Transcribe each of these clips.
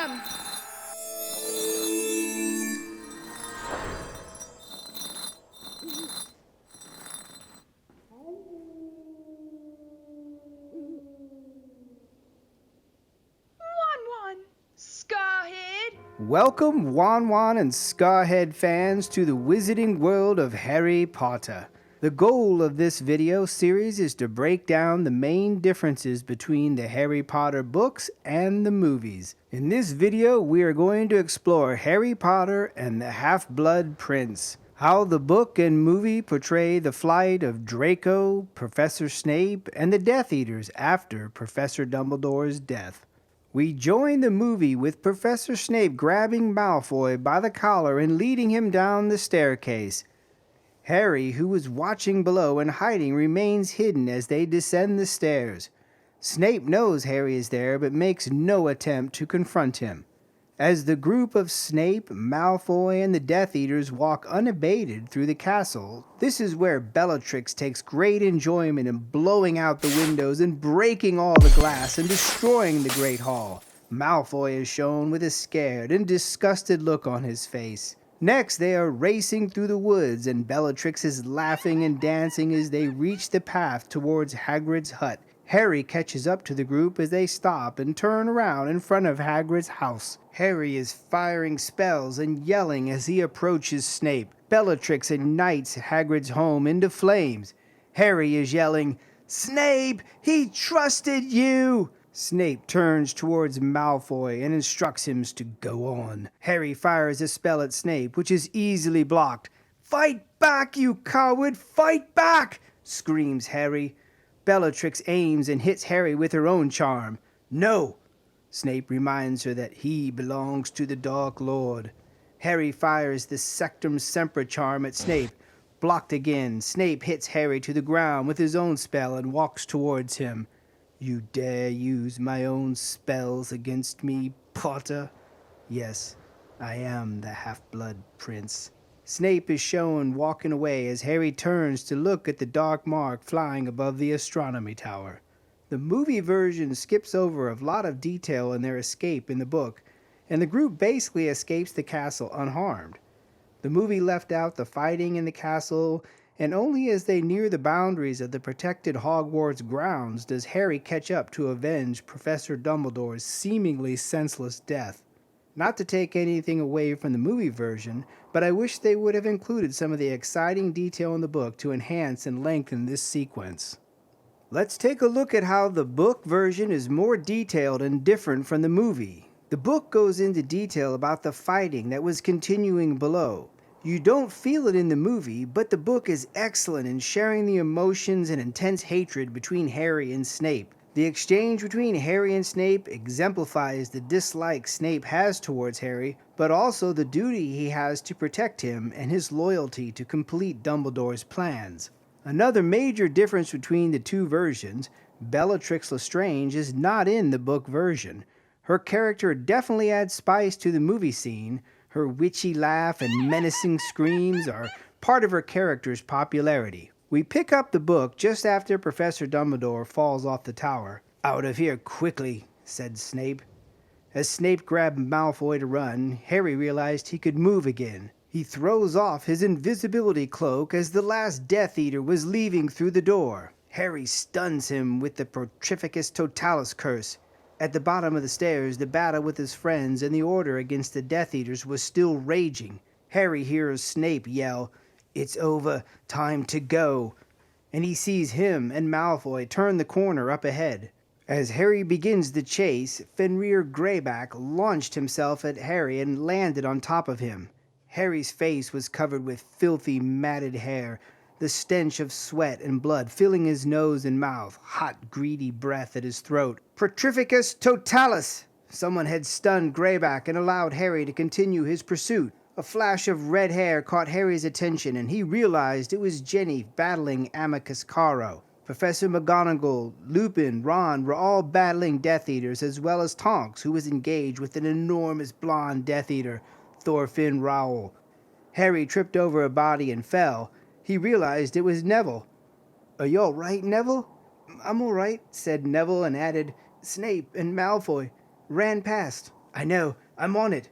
them! One, Scarhead! Welcome, Wan and Scarhead fans, to the wizarding world of Harry Potter. The goal of this video series is to break down the main differences between the Harry Potter books and the movies. In this video, we are going to explore Harry Potter and the Half-Blood Prince, how the book and movie portray the flight of Draco, Professor Snape, and the Death Eaters after Professor Dumbledore's death. We join the movie with Professor Snape grabbing Malfoy by the collar and leading him down the staircase. Harry, who was watching below and hiding, remains hidden as they descend the stairs. Snape knows Harry is there but makes no attempt to confront him. As the group of Snape, Malfoy, and the Death Eaters walk unabated through the castle, this is where Bellatrix takes great enjoyment in blowing out the windows and breaking all the glass and destroying the Great Hall. Malfoy is shown with a scared and disgusted look on his face. Next, they are racing through the woods, and Bellatrix is laughing and dancing as they reach the path towards Hagrid's hut. Harry catches up to the group as they stop and turn around in front of Hagrid's house. Harry is firing spells and yelling as he approaches Snape. Bellatrix ignites Hagrid's home into flames. Harry is yelling, "Snape, he trusted you!" Snape turns towards Malfoy and instructs him to go on. Harry fires a spell at Snape, which is easily blocked. "Fight back, you coward! Fight back!" screams Harry. Bellatrix aims and hits Harry with her own charm. "No!" Snape reminds her that he belongs to the Dark Lord. Harry fires the Sectum Sempra charm at Snape. Blocked again, Snape hits Harry to the ground with his own spell and walks towards him. "You dare use my own spells against me, Potter? Yes, I am the Half-Blood Prince." Snape is shown walking away as Harry turns to look at the dark mark flying above the astronomy tower. The movie version skips over a lot of detail in their escape in the book, and the group basically escapes the castle unharmed. The movie left out the fighting in the castle, and only as they near the boundaries of the protected Hogwarts grounds does Harry catch up to avenge Professor Dumbledore's seemingly senseless death. Not to take anything away from the movie version, but I wish they would have included some of the exciting detail in the book to enhance and lengthen this sequence. Let's take a look at how the book version is more detailed and different from the movie. The book goes into detail about the fighting that was continuing below. You don't feel it in the movie, but the book is excellent in sharing the emotions and intense hatred between Harry and Snape. The exchange between Harry and Snape exemplifies the dislike Snape has towards Harry, but also the duty he has to protect him and his loyalty to complete Dumbledore's plans. Another major difference between the two versions, Bellatrix Lestrange is not in the book version. Her character definitely adds spice to the movie scene. Her witchy laugh and menacing screams are part of her character's popularity. We pick up the book just after Professor Dumbledore falls off the tower. "Out of here quickly," said Snape. As Snape grabbed Malfoy to run, Harry realized he could move again. He throws off his invisibility cloak as the last Death Eater was leaving through the door. Harry stuns him with the Petrificus Totalis curse. At the bottom of the stairs, the battle with his friends and the order against the Death Eaters was still raging. Harry hears Snape yell, "It's over, time to go," and he sees him and Malfoy turn the corner up ahead. As Harry begins the chase, Fenrir Greyback launched himself at Harry and landed on top of him. Harry's face was covered with filthy, matted hair, the stench of sweat and blood filling his nose and mouth, hot, greedy breath at his throat. "Petrificus Totalis!" Someone had stunned Greyback and allowed Harry to continue his pursuit. A flash of red hair caught Harry's attention, and he realized it was Jenny battling Amicus Caro. Professor McGonagall, Lupin, Ron were all battling Death Eaters, as well as Tonks, who was engaged with an enormous blonde Death Eater, Thorfinn Rowell. Harry tripped over a body and fell. He realized it was Neville. "Are you all right, Neville?" "I'm all right," said Neville, and added, "Snape and Malfoy ran past." I know, I'm on it.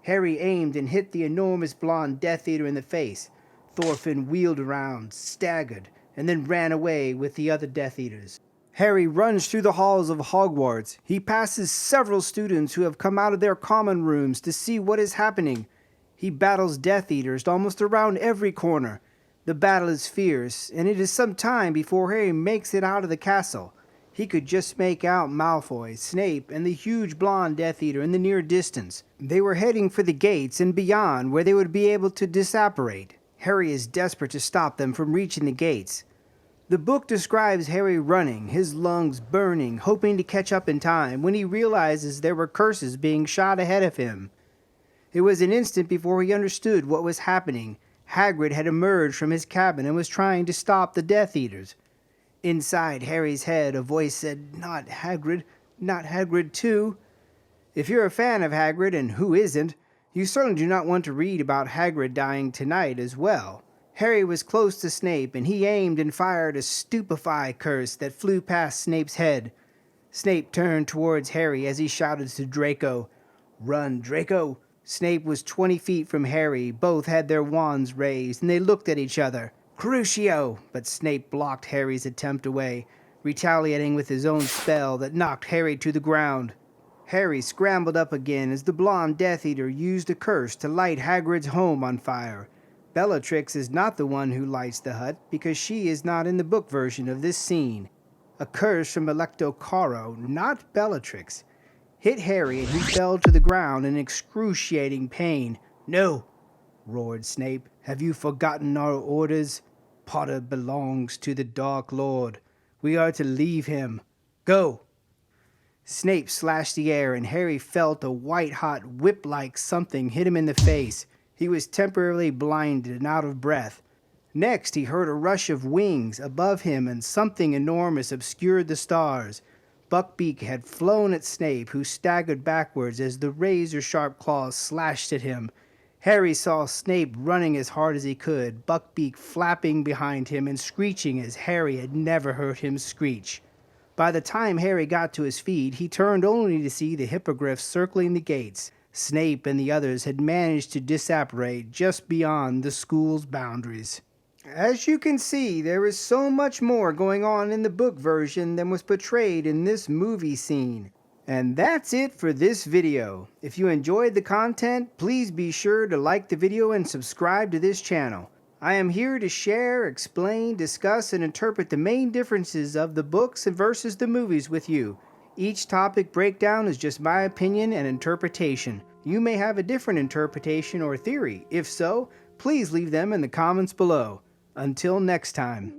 Harry aimed and hit the enormous blonde Death Eater in the face. Thorfinn wheeled around, staggered, and then ran away with the other Death Eaters. Harry runs through the halls of Hogwarts. He passes several students who have come out of their common rooms to see what is happening. He battles Death Eaters almost around every corner. The battle is fierce, and it is some time before Harry makes it out of the castle. He could just make out Malfoy, Snape, and the huge blonde Death Eater in the near distance. They were heading for the gates and beyond where they would be able to disapparate. Harry is desperate to stop them from reaching the gates. The book describes Harry running, his lungs burning, hoping to catch up in time when he realizes there were curses being shot ahead of him. It was an instant before he understood what was happening. Hagrid had emerged from his cabin and was trying to stop the Death Eaters. Inside Harry's head, a voice said, "Not Hagrid, not Hagrid too." If you're a fan of Hagrid, and who isn't, you certainly do not want to read about Hagrid dying tonight as well. Harry was close to Snape, and he aimed and fired a stupefy curse that flew past Snape's head. Snape turned towards Harry as he shouted to Draco, "Run, Draco!" Snape was 20 feet from Harry. Both had their wands raised, and they looked at each other. "Crucio!" But Snape blocked Harry's attempt away, retaliating with his own spell that knocked Harry to the ground. Harry scrambled up again as the blonde Death Eater used a curse to light Hagrid's home on fire. Bellatrix is not the one who lights the hut, because she is not in the book version of this scene. A curse from Electo Caro, not Bellatrix, hit Harry and he fell to the ground in excruciating pain. "No!" roared Snape. "Have you forgotten our orders? Potter belongs to the Dark Lord. We are to leave him. Go!" Snape slashed the air, and Harry felt a white-hot whip-like something hit him in the face. He was temporarily blinded and out of breath. Next, he heard a rush of wings above him, and something enormous obscured the stars. Buckbeak had flown at Snape, who staggered backwards as the razor-sharp claws slashed at him. Harry saw Snape running as hard as he could, Buckbeak flapping behind him and screeching as Harry had never heard him screech. By the time Harry got to his feet, he turned only to see the hippogriffs circling the gates. Snape and the others had managed to disapparate just beyond the school's boundaries. As you can see, there is so much more going on in the book version than was portrayed in this movie scene. And that's it for this video. If you enjoyed the content, please be sure to like the video and subscribe to this channel. I am here to share, explain, discuss, and interpret the main differences of the books versus the movies with you. Each topic breakdown is just my opinion and interpretation. You may have a different interpretation or theory. If so, please leave them in the comments below. Until next time.